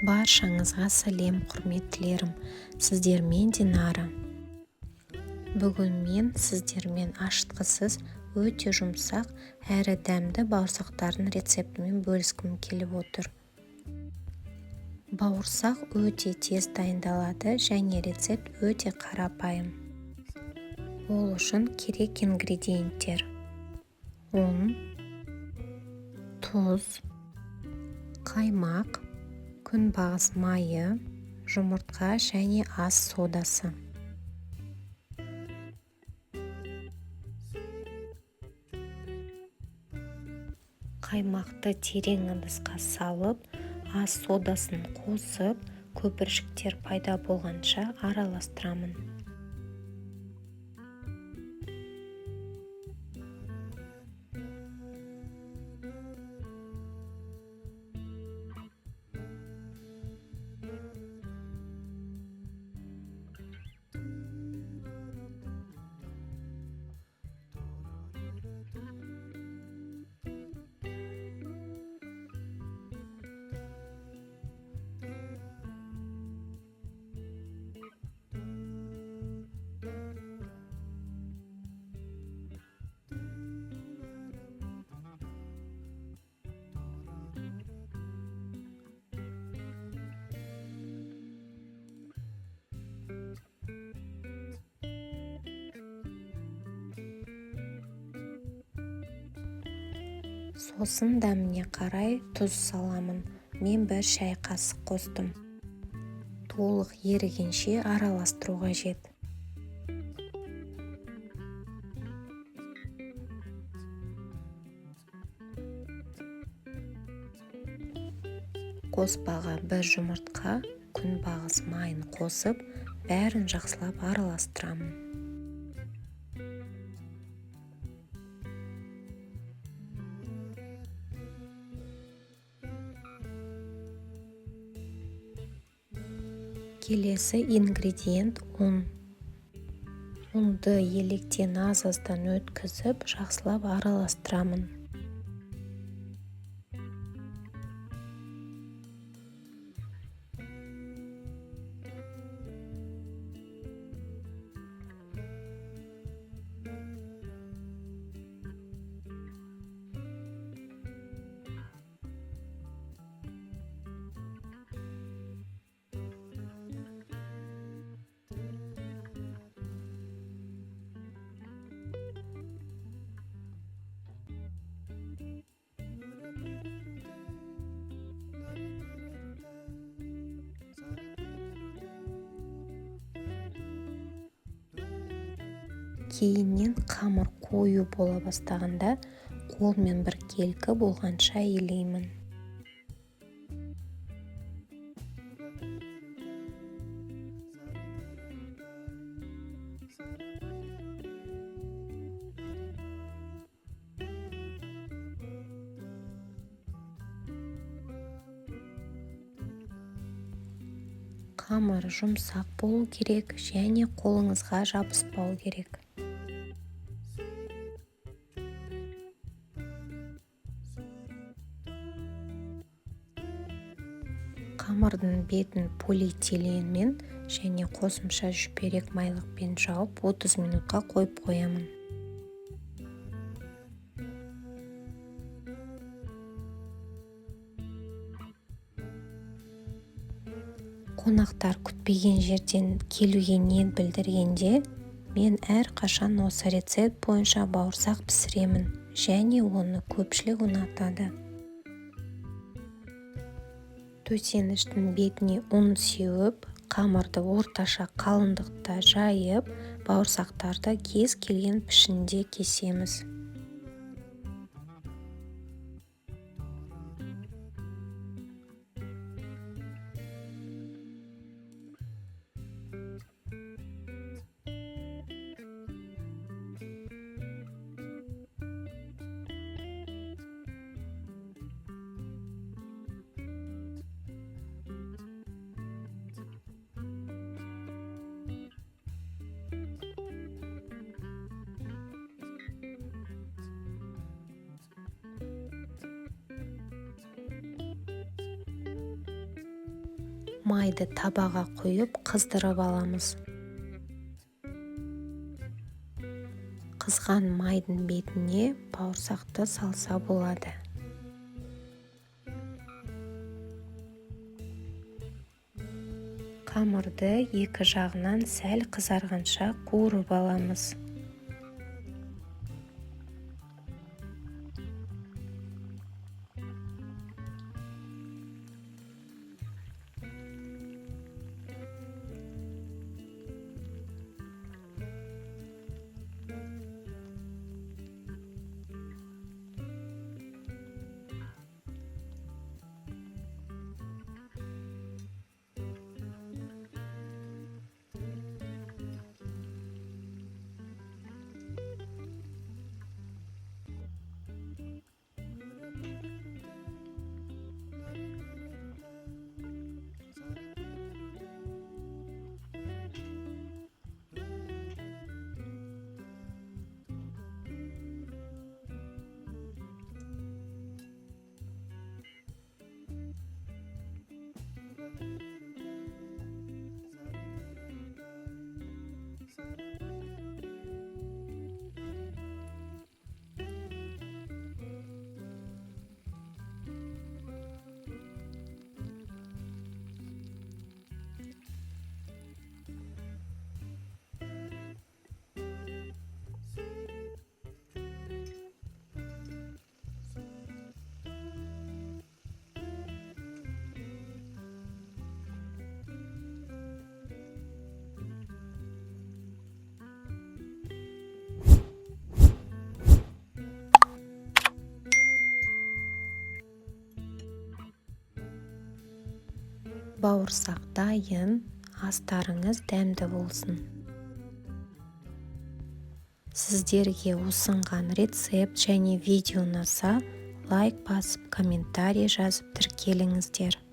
Баршаңызға сәлем, құрметтілерім. Сіздермен Динара. Бүгін мен сіздермен ашытқысыз, өте жұмсақ әрі дәмді бауырсақтардың рецептімен бөліскім келіп отыр. Бауырсақ өте тез дайындалады және рецепт өте қарапайым. Ол үшін керек ингредиенттер: ұн, тұз, қаймақ, күнбағыс майы, жұмыртқа және ас содасы. Қаймақты терең ыдысқа салып, ас содасын қосып, көпіршіктер пайда болғанша араластырамын. Сосын дәміне қарай тұз саламын. Мен 1 шай қасық қостым. Толық ерігенше араластыру қажет. Қоспаға 1 жұмыртқа, күнбағыс майын қосып, бәрін жақсылап араластырамын. Келесі ингредиент ұн. Ұнды електен аз-аздан өткізіп, жақсылап араластырамын. Кейіннен қамыр қою бола бастағанда, қолмен біркелкі болғанша илеймін. Қамыр жұмсақ болу керек және қолыңызға жабыспау керек. Қамырдың бетін полиэтиленмен және қосымша шүберек майлықпен жауып 30 минутқа қойып қоямын. Қонақтар күтпеген жерден келуге ниет білдіргенде, мен әрқашан осы рецепт бойынша бауырсақ пісіремін және оны көпшілік ұнатады. Төсеніштің бетіне ұн сеуіп, қамырды орташа қалыңдықта жайып, бауырсақтарды кез келген пішінде кесеміз. майды табаға құйып қыздырып аламыз. Қызған майдың бетіне бауырсақты салса болады. Қамырды екі жағынан сәл қызарғанша қуырып аламыз. Бауырсақ дайын, астарыңыз дәмді болсын. Сіздерге ұсынған рецепт және видео ұнаса, лайк басып, комментарий жазып тіркеліңіздер.